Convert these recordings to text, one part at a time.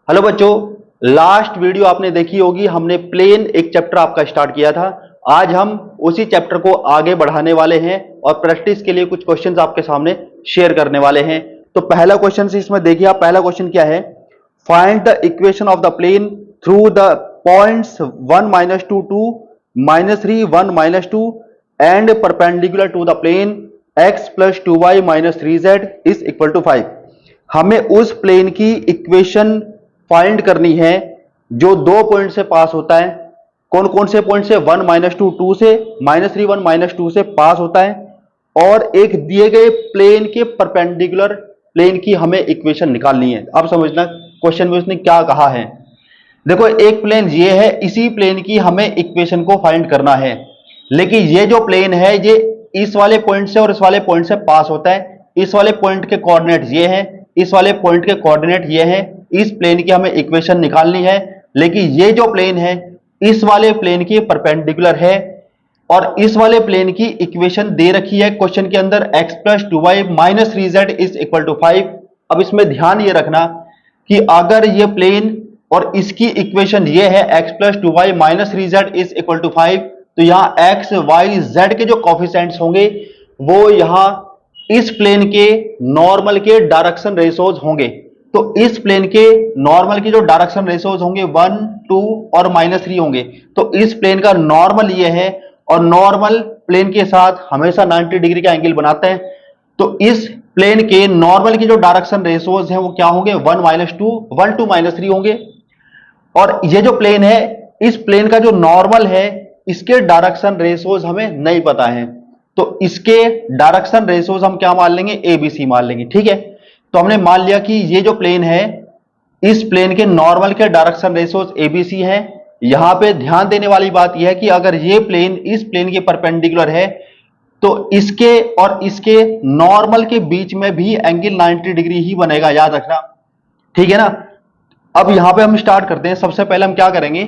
Hello बच्चों, last video आपने देखी होगी। हमने प्लेन एक चैप्टर आपका स्टार्ट किया था। आज हम उसी चैप्टर को आगे बढ़ाने वाले हैं और प्रैक्टिस के लिए कुछ क्वेश्चंस आपके सामने शेयर करने वाले हैं। तो पहला क्वेश्चन इसमें देखिए आप, पहला क्वेश्चन क्या है? Find the equation of the plane through the points 1-2, 2, -3, 1-2 and perpendicular to the plane x + 2y - 3z is equal to 5। हमें उस प्लेन की इक्वेशन फाइंड करनी है जो दो पॉइंट से पास होता है। कौन कौन से पॉइंट से? 1-2, 2 से, -3, 1-2 से पास होता है और एक दिए गए प्लेन के परपेंडिकुलर प्लेन की हमें इक्वेशन निकालनी है। अब समझना क्वेश्चन में उसने क्या कहा है। देखो, एक प्लेन ये है, इसी प्लेन की हमें इक्वेशन को फाइंड करना है। लेकिन ये जो प्लेन है ये इस वाले पॉइंट से और इस वाले पॉइंट से पास होता है। इस वाले पॉइंट के कोऑर्डिनेट ये हैं, इस वाले पॉइंट के कोऑर्डिनेट ये हैं। इस प्लेन की हमें इक्वेशन निकालनी है। लेकिन ये जो प्लेन है इस वाले प्लेन के परपेंडिकुलर है और इस वाले प्लेन की इक्वेशन दे रखी है क्वेश्चन के अंदर, x + 2y - 3z is equal to 5। अब इसमें ध्यान ये रखना कि अगर ये प्लेन और इसकी इक्वेशन ये है x + 2y - 3z is equal to 5, तो यहां x, y, z के जो कोफिशिएंट्स होंगे वो यहां इस प्लेन के नॉर्मल के डायरेक्शन रेशियोज होंगे। तो इस प्लेन के नॉर्मल के जो डायरेक्शन रेशियोज होंगे 1, 2 और -3 होंगे। तो इस प्लेन का नॉर्मल ये है और नॉर्मल प्लेन के साथ हमेशा 90 डिग्री का एंगल बनाते हैं। तो इस प्लेन के नॉर्मल की जो डायरेक्शन रेशियोज हैं वो क्या होंगे? 1-2, 1 to -3 होंगे। और ये जो प्लेन है, इस प्लेन का जो नॉर्मल है इसके डायरेक्शन रेशियोज हमें नहीं पता है। तो इसके डायरेक्शन रेशियोज हम क्या मान लेंगे? ABC मान लेंगे। ठीक है, तो हमने मान लिया कि ये जो प्लेन है इस प्लेन के नॉर्मल के डायरेक्शन रेशियोज ABC है। यहां पे ध्यान देने वाली बात यह है कि अगर ये प्लेन इस प्लेन के परपेंडिकुलर है तो इसके और इसके नॉर्मल के बीच में भी एंगल 90 डिग्री ही बनेगा, याद रखना। ठीक है ना? अब यहां पे हम स्टार्ट करते हैं। सबसे पहले हम क्या करेंगे,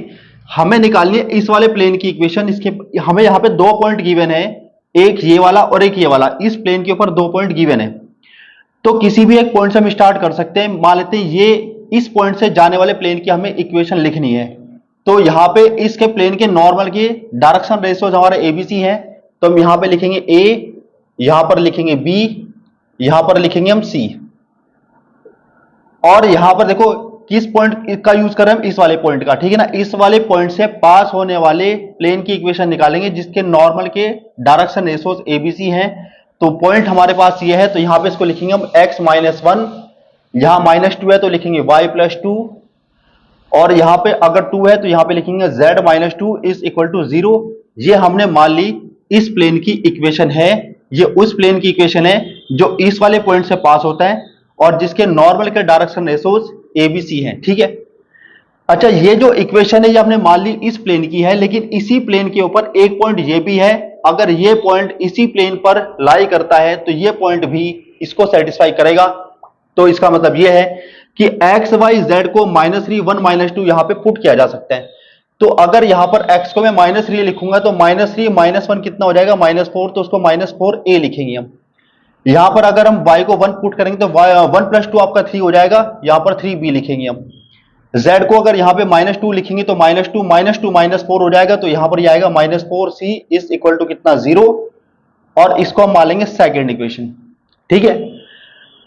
हमें निकालनी है इस वाले प्लेन की इक्वेशन। इसके हमें यहां पे दो पॉइंट गिवन है, एक ये वाला और एक ये वाला। इस प्लेन के ऊपर दो पॉइंट गिवन है, तो किसी भी एक पॉइंट से हम स्टार्ट कर सकते हैं। मान लेते हैं ये इस पॉइंट से जाने वाले प्लेन की हमें इक्वेशन लिखनी है। तो यहां पे इसके प्लेन के नॉर्मल के डायरेक्शन रेशियोज हमारे ABC हैं। तो हम यहां पे लिखेंगे A, यहां पर लिखेंगे B, यहां पर लिखेंगे हम C। और यहां पर देखो किस पॉइंट का यूज कर रहे हैं हम? इस वाले पॉइंट का। ठीक है ना? इस वाले पॉइंट से पास होने वाले प्लेन की इक्वेशन निकालेंगे जिसके नॉर्मल के डायरेक्शन रेशियोज ABC हैं। तो पॉइंट हमारे पास ये है, तो यहां पे इसको लिखेंगे हम x - 1, यहां -2 है तो लिखेंगे y + 2, और यहां पे अगर 2 है तो यहां पे लिखेंगे z - 2 इज इक्वल टू 0। ये हमने मान ली इस प्लेन की इक्वेशन है। ये उस प्लेन की इक्वेशन है जो इस वाले पॉइंट से पास होता है और जिसके नॉर्मल के डायरेक्शन रेशियोज ABC हैं। ठीक है, अच्छा, ये जो इक्वेशन है ये हमने मान ली इस प्लेन की है, लेकिन इसी प्लेन के ऊपर एक पॉइंट ये भी है। अगर ये पॉइंट इसी प्लेन पर लाई करता है तो ये पॉइंट भी इसको सेटिस्फाई करेगा। तो इसका मतलब ये है कि x, y, z को -3, 1, -2 यहां पे पुट किया जा सकता है। तो अगर यहां पर x को मैं -3 लिखूंगा तो -3 - 1 कितना हो जाएगा? -4। तो उसको -4a लिखेंगे हम। यहां पर अगर हम y को 1 पुट करेंगे तो 1 + 2 आपका 3 हो जाएगा, यहां पर 3b लिखेंगे हम। z को अगर यहां पे -2 लिखेंगे तो -2 - 2 -4 हो जाएगा, तो यहां पर यह आएगा -4c इज इक्वल टू कितना? 0। और इसको हम मान लेंगे सेकेंड इक्वेशन। ठीक है,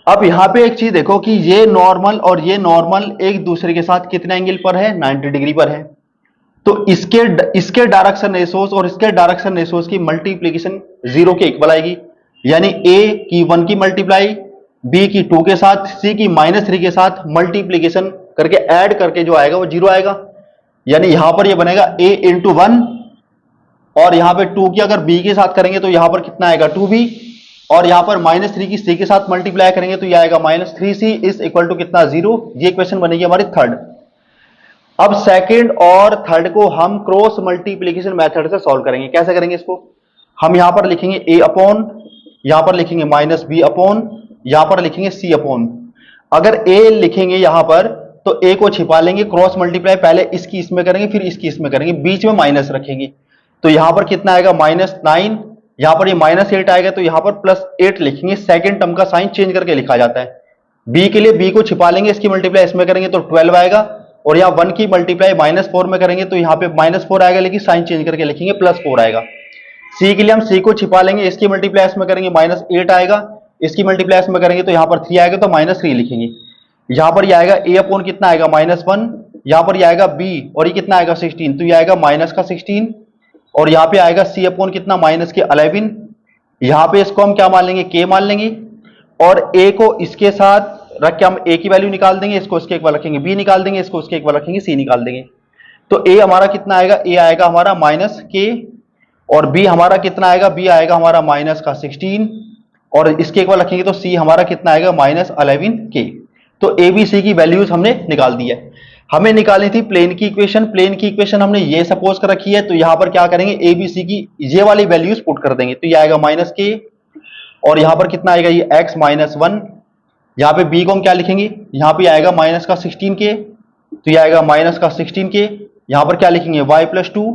अब यहां पे एक चीज देखो कि ये नॉर्मल और ये नॉर्मल एक दूसरे के साथ कितने एंगल पर है? 90 डिग्री पर है। तो इसके डायरेक्शन रेशियोज और इसके डायरेक्शन रेशियोज की मल्टीप्लीकेशन 0 के इक्वल आएगी। यानी a की 1 की मल्टीप्लाई, b की 2 के साथ, c की -3 के साथ मल्टीप्लीकेशन करके ऐड करके जो आएगा वो 0 आएगा। यानी यहां पर ये बनेगा a × 1, और यहां पे 2 की अगर b के साथ करेंगे तो यहां पर कितना आएगा? 2b, और यहां पर -3 की c के साथ मल्टीप्लाई करेंगे तो ये आएगा -3c इज इक्वल टू कितना? 0। ये इक्वेशन बनेगी हमारी थर्ड। अब सेकंड और थर्ड को हम क्रॉस मल्टीप्लीकेशन मेथड से सॉल्व करेंगे। कैसे करेंगे इसको? हम यहां पर लिखेंगे a अपॉन, यहां पर लिखेंगे -b अपॉन, यहां पर लिखेंगे c अपॉन। अगर a लिखेंगे यहां पर तो a को छिपा लेंगे, क्रॉस मल्टीप्लाई पहले इसकी इसमें करेंगे फिर इसकी इसमें करेंगे, बीच में माइनस रखेंगे। तो यहां पर कितना आएगा? -9। यहां पर ये -8 आएगा तो यहां पर +8 लिखेंगे। सेकंड टर्म का साइन चेंज करके लिखा जाता है। बी के लिए बी को छिपा लेंगे, इसकी मल्टीप्लाई इसमें करेंगे तो 12 आएगा, और यहाँ 1 की मल्टीप्लाई -4 में करेंगे तो यहाँ पे -4 आएगा, लेकिन साइन चेंज करके लिखेंगे +4 आएगा। सी के लिए हम सी को छिपा लेंगे, इसकी मल्टीप्लाई इसमें करेंगे -8 आएगा, इसकी मल्टीप्लाई इसमें करेंगे तो यहाँ पर 3 आएगा तो -3 लिखेंगे। यहाँ पर ये आएगा a अपॉन कितना आएगा -1, यहाँ पर ये आएगा b और ये कितना आएगा 16, तो ये आएगा -16, और यहाँ पे आएगा c अपॉन कितना -11। यहाँ पे इसको हम क्या मान लेंगे, k मान लेंगे, और a को इसके साथ रख के हम a की वैल्यू निकाल देंगे, इसको इसके एक बार रखेंगे b निकाल देंगे, इसको इसके एक बार रखेंगे c निकाल देंगे। तो a हमारा कितना आएगा, a आएगा हमारा -k, और b हमारा कितना आएगा, b आएगा हमारा -16, और इसके एक बार रखेंगे तो c हमारा कितना आएगा -11k। तो a b c की वैल्यूज हमने निकाल दी है। हमें निकालनी थी प्लेन की इक्वेशन, प्लेन की इक्वेशन हमने ये सपोज कर रखी है, तो यहां पर क्या करेंगे, a b c की ये वाली वैल्यूज पुट कर देंगे, तो ये आएगा -k, और यहां पर कितना आएगा, ये x -1, यहाँ पे b को हम क्या लिखेंगे, यहाँ पे आएगा -16k, तो ये आएगा -16k, यहाँ पर क्या लिखेंगे y + 2,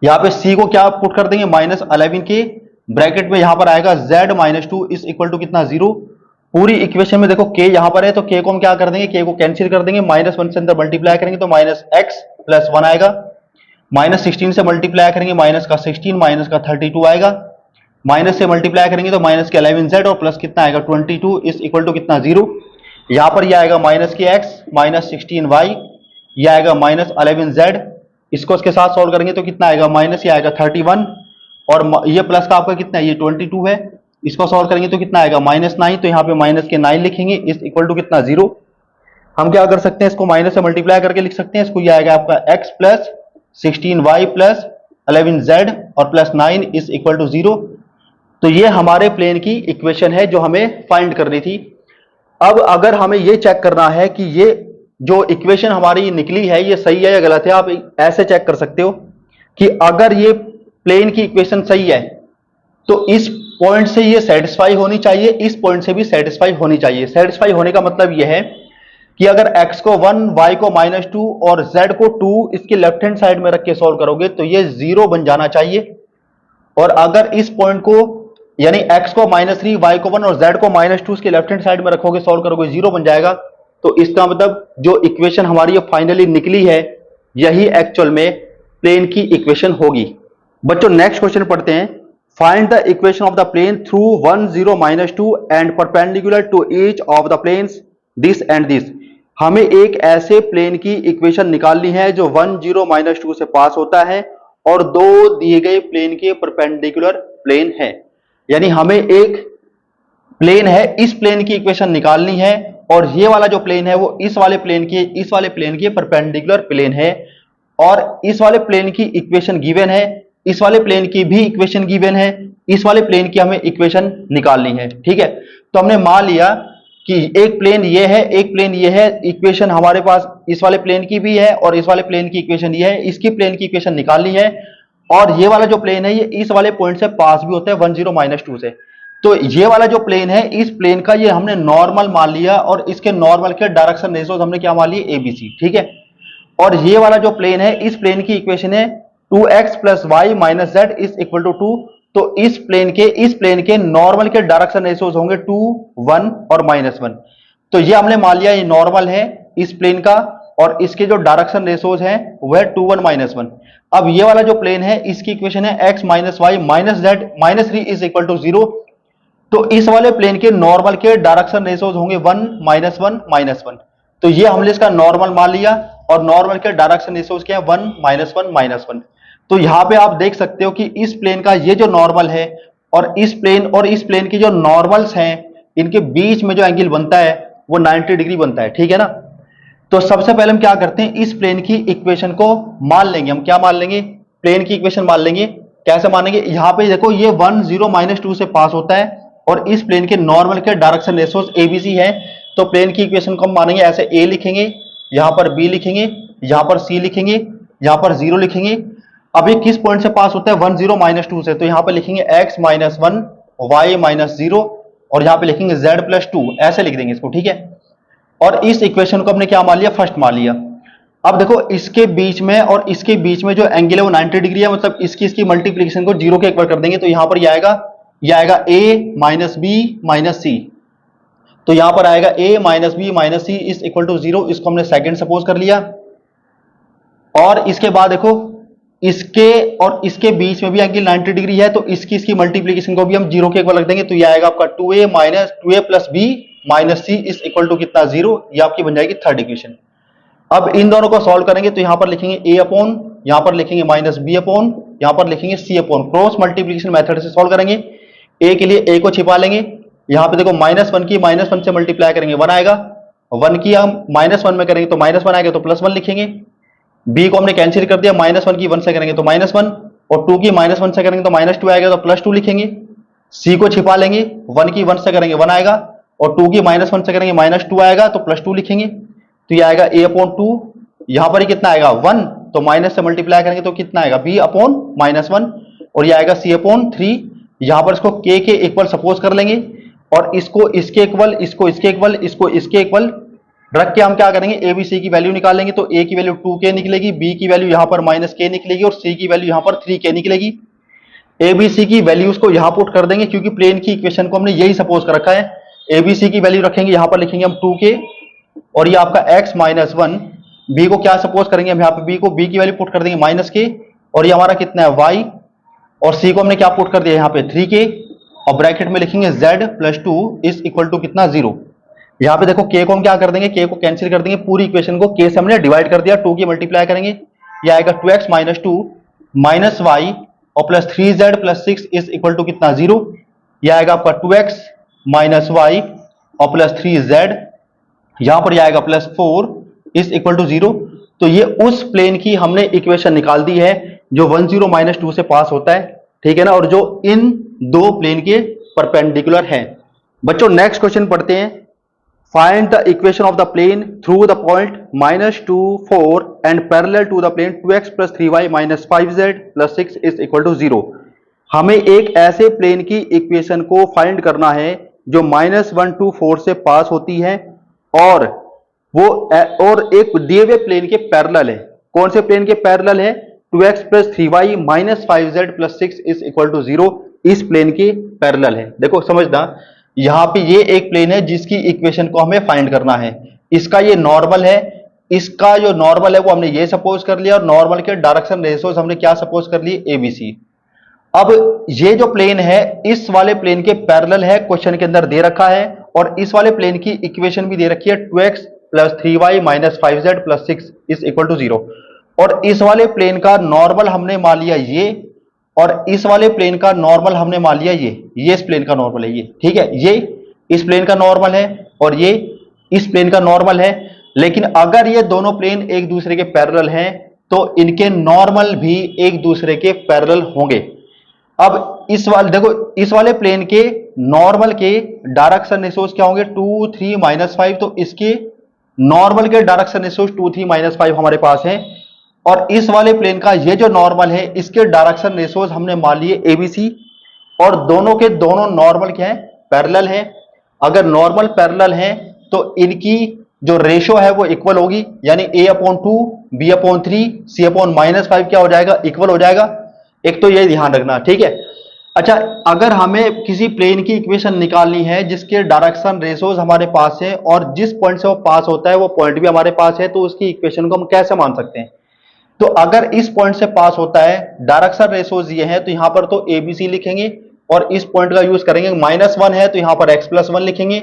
यहाँ पे c को क्या पुट कर देंगे -11k, ब्रैकेट में यहाँ पर आएगा z -2 इज इक्वल टू कितना 0। पूरी इक्वेशन में देखो k यहाँ पर है, तो k को हम क्या कर देंगे, k को कैंसिल कर देंगे, -1 से अंदर मल्टीप्लाई करेंगे तो -x + 1 आएगा, -16 से मल्टीप्लाई करेंगे -16 -32 आएगा, माइनस से मल्टीप्लाई करेंगे तो -11z और प्लस कितना आएगा 22 इज इक्वल टू कितना 0। यहाँ पर यह आएगा -kx -16y, यह आएगा -11z, इसको इसके साथ सॉल्व करेंगे तो कितना आएगा, माइनस ये आएगा 31, और ये प्लस का आपका कितना है, ये 22 है, इसको सॉल्व करेंगे तो कितना आएगा -9, तो यहाँ पे -9 लिखेंगे इज इक्वल टू कितना 0। हम क्या कर सकते हैं, इसको माइनस से मल्टीप्लाई करके लिख सकते हैं, इसको ये आएगा आपका x + 16y + 11z और +9 इज इक्वल टू 0। तो ये हमारे प्लेन की इक्वेशन है जो हमें फाइंड करनी थी। अब अगर हमें ये चेक करना है कि ये जो इक्वेशन हमारी निकली है ये सही है या गलत है, आप ऐसे चेक कर सकते हो कि अगर ये प्लेन की इक्वेशन सही है तो इस पॉइंट से ये सेटिस्फाई होनी चाहिए, इस पॉइंट से भी सेटिस्फाई होनी चाहिए। सेटिस्फाई होने का मतलब यह है कि अगर x को 1, y को -2 और z को 2 इसके लेफ्ट हैंड साइड में रख के सॉल्व करोगे तो ये 0 बन जाना चाहिए। और अगर इस पॉइंट को यानी x को -3, y को 1 और z को -2 इसके लेफ्ट हैंड साइड में रखोगे, सॉल्व करोगे, 0 बन जाएगा। तो इसका मतलब जो इक्वेशन हमारी फाइनली निकली है यही एक्चुअल में प्लेन की इक्वेशन होगी। बच्चों नेक्स्ट क्वेश्चन पढ़ते हैं। Find the equation of the plane through 1 0 -2 and perpendicular to each of the planes this and this. हमें एक ऐसे प्लेन की इक्वेशन निकालनी है जो 1 0 -2 से पास होता है और दो दिए गए प्लेन के परपेंडिकुलर प्लेन है। यानी हमें एक प्लेन है, इस प्लेन की इक्वेशन निकालनी है और ये वाला जो प्लेन है वो इस वाले प्लेन के परपेंडिकुलर प्लेन है, और इस वाले प्लेन की इक्वेशन गिवन है, इस वाले प्लेन की भी इक्वेशन गिवन है, इस वाले प्लेन की हमें इक्वेशन निकालनी है। ठीक है, तो हमने मान लिया कि एक प्लेन ये है, एक प्लेन ये है, इक्वेशन हमारे पास इस वाले प्लेन की भी है और इस वाले प्लेन की इक्वेशन ये है, इसकी प्लेन की इक्वेशन निकालनी है। और ये वाला जो प्लेन है ये इस वाले पॉइंट से पास भी होता है 1 0 -2 से। तो ये वाला जो प्लेन है, इस प्लेन का ये हमने नॉर्मल मान लिया और इसके नॉर्मल के डायरेक्शन रेशियोज हमने क्या मान लिए, ABC। ठीक है, और ये वाला जो प्लेन है, इस प्लेन की इक्वेशन है 2x + y - z is equal to 2। तो इस प्लेन के नॉर्मल के डायरेक्शन रेशियोज होंगे 2 1 और -1। तो ये हमने मान लिया ये नॉर्मल है इस प्लेन का, और इसके जो डायरेक्शन रेशियोज हैं वह 2 1 -1। अब ये वाला जो प्लेन है इसकी इक्वेशन है x - y - z -3 is equal to 0। तो इस वाले प्लेन के नॉर्मल के डायरेक्शन रेशियोज होंगे 1 -1 -1। तो ये हमने इसका नॉर्मल मान लिया और नॉर्मल के डायरेक्शन रेशियोज क्या है 1 -1 -1। तो यहां पे आप देख सकते हो कि इस प्लेन का ये जो नॉर्मल है और इस प्लेन के जो नॉर्मल्स हैं इनके बीच में जो एंगल बनता है वो 90 डिग्री बनता है। ठीक है ना। तो सबसे पहले हम क्या करते हैं, इस प्लेन की इक्वेशन को मान लेंगे। हम क्या मान लेंगे, प्लेन की इक्वेशन मान लेंगे। कैसे मानेंगे, यहां पे देखो ये 1 0 -2 से पास होता है और इस प्लेन के नॉर्मल के डायरेक्शन रेशियोज ABC है। तो प्लेन की इक्वेशन को हम मानेंगे ऐसे, A लिखेंगे, यहां पर B लिखेंगे, यहां पर C लिखेंगे, यहां पर 0 लिखेंगे। अब ये किस पॉइंट से पास होता है, 1 0 -2 से। तो यहां पर लिखेंगे x - 1 y - 0 और यहां पे लिखेंगे z + 2, ऐसे लिख देंगे इसको। ठीक है, और इस इक्वेशन को हमने क्या मान लिया, फर्स्ट मान लिया। अब देखो इसके बीच में और इसके बीच में जो एंगल है वो 90 डिग्री है, मतलब इसकी मल्टीप्लिकेशन को 0 के एक बार कर देंगे तो यहां पर ये आएगा a - b - c। तो यहां पर आएगा a minus B minus C is equal to 0, इसको हमने सेकंड सपोज कर लिया। और इसके बाद देखो इसके और इसके बीच में भी एंगल 90 डिग्री है, तो इसकी मल्टीप्लीकेशन को भी हम 0 के इक्वल रख देंगे, तो ये आएगा आपका 2a minus 2a plus B minus C is equal to कितना 0, ये आपकी बन जाएगी थर्ड इक्वेशन। अब इन दोनों को सॉल्व करेंगे तो यहां पर लिखेंगे a अपॉन, यहां पर लिखेंगे माइनस बी अपॉन, यहां पर लिखेंगे c upon, cross multiplication method से सॉल्व करेंगे। a के लिए a को छिपा लेंगे, यहां पे देखो -1 की -1 से मल्टीप्लाई करेंगे 1 आएगा, 1 की हम -1 में करेंगे तो -1 आएगा, तो +1 लिखेंगे। b को हमने कैंसिल कर दिया, -1 की 1 से करेंगे तो -1, और 2 की -1 से करेंगे तो -2 आएगा, तो +2 लिखेंगे। c को छिपा लेंगे, 1 की 1 से करेंगे 1 आएगा, और 2 की -1 से करेंगे -2 आएगा, तो +2 लिखेंगे। तो ये आएगा a अपॉन 2, यहां पर ही कितना आएगा 1, तो माइनस से मल्टीप्लाई करेंगे तो कितना आएगा b अपॉन -1, और ये आएगा c अपॉन 3। यहां पर इसको k के इक्वल सपोज कर लेंगे, और इसको इसके इक्वल, इसको इसके इक्वल, इसको इसके इक्वल रख के हम क्या करेंगे, a b c की वैल्यू निकालेंगे। तो a की वैल्यू 2k निकलेगी, b की वैल्यू यहां पर -k निकलेगी, और c की वैल्यू यहां पर 3k निकलेगी। a b c की वैल्यूज को यहां पुट कर देंगे, क्योंकि प्लेन की इक्वेशन को हमने यही सपोज कर रखा है। a b c की वैल्यू रखेंगे, यहां पर लिखेंगे हम 2k, और ये आपका x माइनस 1, b को क्या सपोज करेंगे हम, यहाँ पे b को, b की वैल्यू पुट कर देंगे -k, और ये हमारा कितना है y, और c को हमने क्या पुट कर दिया यहाँ पे 3k, और ब्रैकेट में लिखेंगे z plus 2 is equal to कितना 0। यहाँ पे देखो k को हम क्या कर देंगे, k को कैंसिल कर देंगे, पूरी इक्वेशन को k से हमने डिवाइड कर दिया, 2 की मल्टीप्लाई करेंगे, ये आएगा 2x माइनस 2 माइनस y और plus 3z plus 6 is equal to कितना 0। ये आएगा आपका 2x माइनस y और प्लस 3z, यहां पर आएगा प्लस 4 इज इक्वल टू 0। तो ये उस प्लेन की हमने इक्वेशन निकाल दी है जो 1 0 माइनस 2 से पास होता है, ठीक है ना, और जो इन दो प्लेन के परपेंडिकुलर है। बच्चों नेक्स्ट क्वेश्चन पढ़ते हैं। Find the equation of the plane through the point -2 4 and parallel to the plane 2x plus 3y minus 5z plus 6 is equal to 0। हमें एक ऐसे प्लेन की इक्वेशन को फाइंड करना है जो -1 to 4 से पास होती है, और वो और एक दिए हुए प्लेन के पैरेलल है। कौन से प्लेन के पैरेलल है, 2x plus 3y minus 5z plus 6 is equal to 0, इस प्लेन के पैरेलल है। देखो समझना, यहां पे ये एक प्लेन है जिसकी इक्वेशन को हमें फाइंड करना है, इसका ये नॉर्मल है, इसका जो नॉर्मल है वो हमने ये सपोज कर लिया, और नॉर्मल के डायरेक्शन रेशियोज हमने क्या सपोज कर लिए, ABC। अब ये जो प्लेन है इस वाले प्लेन के पैरेलल है, क्वेश्चन के अंदर दे रखा है, और इस वाले प्लेन की इक्वेशन भी दे रखी है 2x plus 3y minus 5z plus 6 is equal to 0। और इस वाले प्लेन का नॉर्मल हमने मान लिया ये, और इस वाले प्लेन का नॉर्मल हमने मान लिया ये इस प्लेन का नॉर्मल है ये, ठीक है, ये इस प्लेन का नॉर्मल है और ये इस प्लेन का नॉर्मल है। लेकिन अगर ये दोनों प्लेन एक दूसरे के पैरेलल हैं तो इनके नॉर्मल भी एक दूसरे के पैरेलल होंगे। अब इस वाले देखो, इस वाले प्लेन के नॉर्मल के डायरेक्शन रेशियोज क्या होंगे, 2 3 माइनस 5, तो इसके नॉर्मल के डायरेक्शन रेशियोज 2 3 माइनस 5 हमारे पास है, और इस वाले प्लेन का ये जो नॉर्मल है इसके डायरेक्शन रेशियोज हमने मान लिए ABC, और दोनों के दोनों नॉर्मल क्या है, पैरेलल है। अगर नॉर्मल पैरेलल है तो इनकी जो रेशियो है वो इक्वल होगी, यानी a/2 b/3 c/-5 क्या हो जाएगा, इक्वल हो जाएगा। एक तो ये ध्यान रखना, ठीक है। अच्छा, अगर हमें किसी प्लेन की इक्वेशन निकालनी है जिसके डायरेक्शन रेशियोज हमारे पास है और जिस पॉइंट से वो पास होता है वो पॉइंट भी हमारे पास है, तो उसकी इक्वेशन को हम कैसे मान सकते हैं। तो अगर इस पॉइंट से पास होता है, डायरेक्शन रेशियोज ये है, तो यहां पर तो ABC लिखेंगे और इस पॉइंट का यूज करेंगे। -1 है तो यहां पर x+1 लिखेंगे,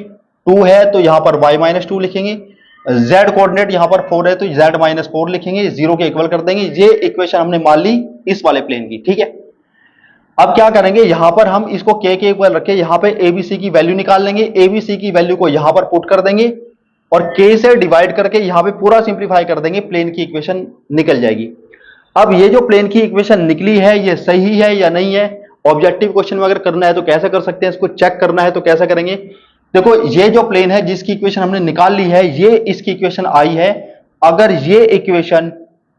2 है तो यहां पर y-2 लिखेंगे, z कोऑर्डिनेट यहां पर 4 है तो z-4 लिखेंगे, 0 के इक्वल कर देंगे। ये इक्वेशन हमने मान ली इस वाले प्लेन की, ठीक है। अब क्या करेंगे, यहां पर हम इसको k के इक्वल रखे, यहां पे ABC की वैल्यू निकाल लेंगे, ABC की वैल्यू को यहां पर पुट कर देंगे और k से डिवाइड करके यहां पे पूरा सिंप्लीफाई कर देंगे, प्लेन की इक्वेशन निकल जाएगी। अब ये जो प्लेन की इक्वेशन निकली है ये सही है या नहीं है, ऑब्जेक्टिव क्वेश्चन में अगर करना है तो कैसे कर सकते हैं, इसको चेक करना है तो कैसे करेंगे। देखो, ये जो प्लेन है जिसकी इक्वेशन हमने निकाल ली है, ये इसकी इक्वेशन आई है। अगर ये इक्वेशन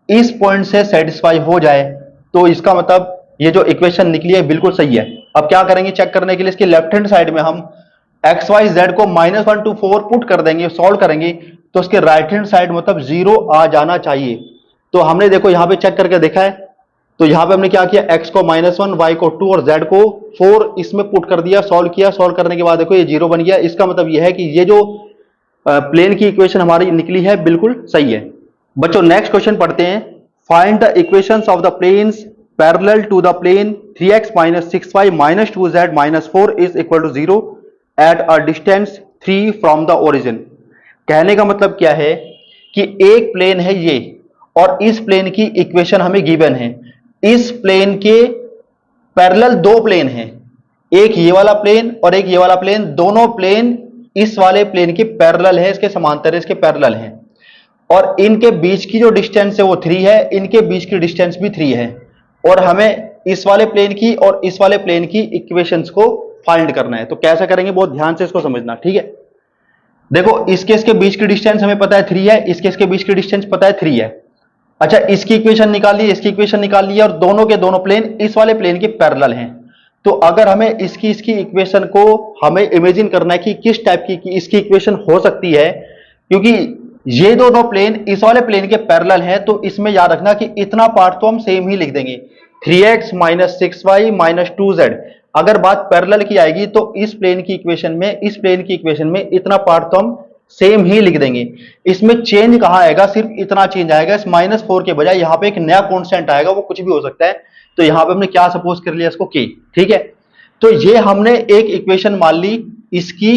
इस पॉइंट से सेटिस्फाई हो जाए तो इसका मतलब ये जो इक्वेशन निकली है बिल्कुल सही है। अब क्या करेंगे चेक करने के लिए, इसके लेफ्ट हैंड साइड में हम XYZ को -1 to 4 पुट कर देंगे, सॉल्व करेंगे, तो उसके राइट हैंड साइड मतलब 0 आ जाना चाहिए। तो हमने देखो यहां पे चेक करके देखा है, तो यहां पे हमने क्या किया, x को -1, y को 2 और z को 4 इसमें पुट कर दिया, सॉल्व किया। सॉल्व करने के बाद देखो ये 0 बन गया। इसका मतलब यह है कि ये जो प्लेन की इक्वेशन हमारी निकली है बिल्कुल सही है। बच्चों नेक्स्ट क्वेश्चन पढ़ते हैं। Find the equations of the planes parallel to the plane 3x - 6y - 2z - 4 is equal to 0 at a distance 3 from the origin. कहने का मतलब क्या है कि एक प्लेन है ये और इस प्लेन की इक्वेशन हमें गिवन है। इस प्लेन के पैरेलल दो प्लेन हैं, एक ये वाला प्लेन और एक ये वाला प्लेन। दोनों प्लेन इस वाले प्लेन के पैरेलल है, इसके समांतर है, इसके पैरेलल है। और इनके बीच की जो डिस्टेंस है वो 3 है, इनके बीच की डिस्टेंस भी 3 है। और हमें इस वाले प्लेन की और इस वाले प्लेन की इक्वेशंस को फाइंड करना है। तो कैसा करेंगे, बहुत ध्यान से इसको समझना, ठीक है। देखो इसके बीच की डिस्टेंस हमें पता है 3 है, इसके बीच की डिस्टेंस पता है 3 है। अच्छा, इसकी इक्वेशन निकाल ली, इसकी इक्वेशन निकाल ली, और दोनों के दोनों प्लेन इस वाले प्लेन के पैरेलल हैं। तो अगर हमें इसकी इक्वेशन को हमें इमेजिन करना है कि किस टाइप की इसकी इक्वेशन हो सकती है, क्योंकि ये दोनों प्लेन इस वाले प्लेन के पैरेलल हैं, तो इसमें याद रखना कि इतना पार्ट तो हम सेम ही लिख देंगे, 3x - 6y - 2z। अगर बात पैरेलल की आएगी तो इस प्लेन की इक्वेशन में इतना पार्ट तो हम सेम ही लिख देंगे। इसमें चेंज कहां आएगा, सिर्फ इतना चेंज आएगा, इस -4 के बजाय यहां पे एक नया कांस्टेंट आएगा, वो कुछ भी हो सकता है। तो यहां पे हमने क्या सपोज कर लिया, इसको k, ठीक है। तो ये हमने एक इक्वेशन मान ली, इसकी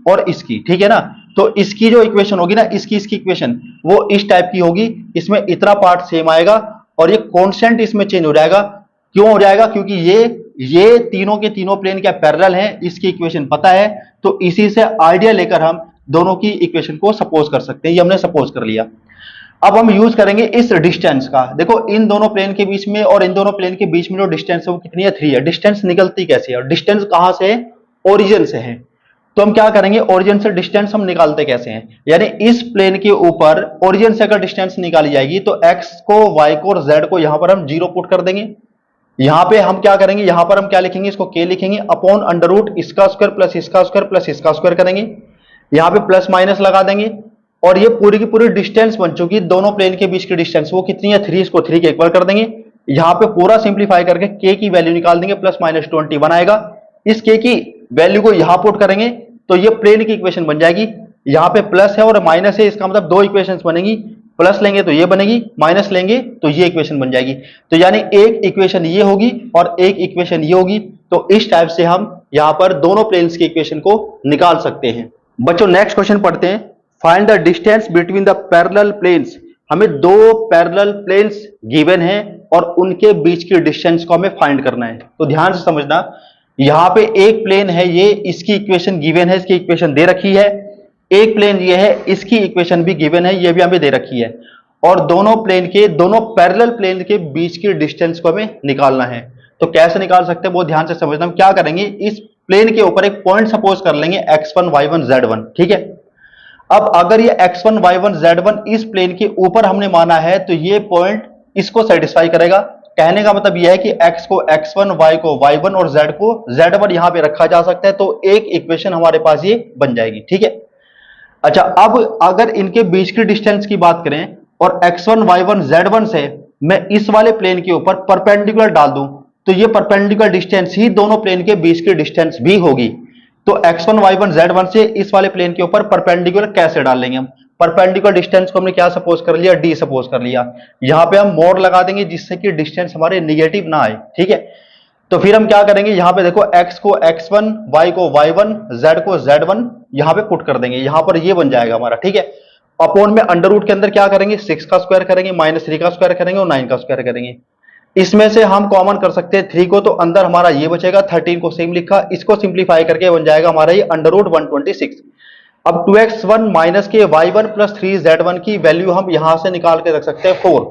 और इसकी, ठीक है ना। तो इसकी जो इक्वेशन होगी ना, इसकी इक्वेशन वो इस टाइप की होगी, इसमें इतना पार्ट सेम आएगा और ये कांस्टेंट इसमें चेंज हो जाएगा। क्यों हो जाएगा, क्योंकि ये तीनों के तीनों प्लेन क्या पैरेलल है, इसकी इक्वेशन पता है। तो इसी से आइडिया लेकर हम दोनों की इक्वेशन को सपोज कर सकते हैं, ये हमने सपोज कर लिया। अब हम यूज करेंगे इस डिस्टेंस का। देखो इन दोनों प्लेन के बीच में और इन दोनों प्लेन के बीच में जो डिस्टेंस है वो कितनी है, 3 है। डिस्टेंस निकलती कैसे है, डिस्टेंस कहां से है, ओरिजिन से है। तो हम क्या करेंगे, ओरिजिन से डिस्टेंस हम निकालते कैसे हैं, यानी इस प्लेन के ऊपर ओरिजिन से अगर डिस्टेंस निकाली जाएगी तो x को, y को और z को यहां पर हम 0 पुट कर देंगे। यहां पे हम क्या करेंगे, यहां पर हम क्या लिखेंगे, इसको k लिखेंगे, अपॉन अंडर रूट इसका स्क्वायर प्लस इसका स्क्वायर प्लस इसका स्क्वायर करेंगे। यहां पे प्लस माइनस लगा देंगे और ये पूरी की पूरी डिस्टेंस बन चुकी, दोनों प्लेन के बीच की डिस्टेंस वो कितनी है, 3, इसको 3 के इक्वल कर देंगे। यहां पे पूरा सिंप्लीफाई करके k की वैल्यू निकाल देंगे, प्लस माइनस 21 आएगा। इस k की वैल्यू को यहां पुट करेंगे तो ये प्लेन की इक्वेशन बन जाएगी। यहां पे प्लस है और माइनस है, इसका मतलब दो इक्वेशंस बनेगी, प्लस लेंगे तो ये बनेगी, माइनस लेंगे तो ये इक्वेशन बन जाएगी। तो यानी एक इक्वेशन ये होगी और एक इक्वेशन ये होगी। तो इस टाइप से हम यहां पर दोनों प्लेन्स की इक्वेशन को निकाल सकते हैं। बच्चों नेक्स्ट क्वेश्चन पढ़ते हैं। Find the distance between the parallel planes. हमें दो पैरेलल प्लेन्स गिवन है और उनके बीच की डिस्टेंस को हमें फाइंड करना है। तो ध्यान से समझना, यहां पे एक प्लेन है ये, इसकी इक्वेशन गिवन है, इसकी इक्वेशन दे रखी है। एक प्लेन ये है, इसकी इक्वेशन भी गिवन है, ये भी हमें दे रखी है। और दोनों प्लेन के, दोनों पैरेलल प्लेन के बीच की डिस्टेंस को हमें निकालना है। तो कैसे निकाल सकते हैं, बहुत ध्यान से समझना। हम क्या करेंगे, इस प्लेन के ऊपर एक पॉइंट सपोज कर लेंगे x1 y1 z1, ठीक है। अब अगर ये x1 y1 z1 इस प्लेन के ऊपर हमने माना है तो ये पॉइंट इसको सेटिस्फाई करेगा। कहने का मतलब यह है कि x को x1, y को y1 और z को z1 यहां पे रखा जा सकता है। तो एक इक्वेशन हमारे पास ये बन जाएगी, ठीक है। अच्छा, अब अगर इनके बीच की डिस्टेंस की बात करें और x1 y1 z1 से मैं इस वाले प्लेन के ऊपर परपेंडिकुलर डाल दूं तो ये परपेंडिकुलर डिस्टेंस ही दोनों प्लेन के बीच की डिस्टेंस भी होगी। तो x1 y1 z1 से इस वाले प्लेन के ऊपर परपेंडिकुलर कैसे डाल लेंगे हम, परपेंडिकुलर डिस्टेंस को हमने क्या सपोज कर लिया, d सपोज कर लिया। यहां पे हम मोड लगा देंगे जिससे कि डिस्टेंस हमारे निगेटिव ना आए, ठीक है। तो फिर हम क्या करेंगे, यहां पे देखो x को x1, y को y1, z को z1 यहां पे पुट कर देंगे। यहां पर ये बन जाएगा हमारा, ठीक है। अपॉन में अंडर रूट के अंदर क्या करेंगे, 6 का स्क्वायर करेंगे, -3 का स्क्वायर करेंगे और 9 का स्क्वायर करेंगे। इसमें से हम कॉमन कर सकते हैं 3 को, तो अंदर हमारा ये बचेगा, 13 को सेम लिखा, इसको सिंप्लीफाई करके बन जाएगा हमारा ये अंडर रूट 126। अब 2x1 माइनस के y1 प्लस 3z1 की वैल्यू हम यहां से निकाल के रख सकते हैं 4।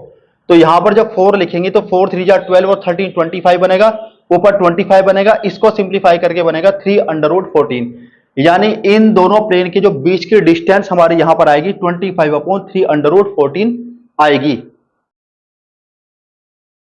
तो यहां पर जब 4 लिखेंगे तो 4 3 जा 12 और 13 25 बनेगा, ऊपर 25 बनेगा, इसको सिंप्लीफाई करके बनेगा 3 अंडर रूट 14। यानी इन दोनों प्लेन के जो बीच की डिस्टेंस हमारी यहां पर आएगी 25/3 अंडर रूट 14 आएगी।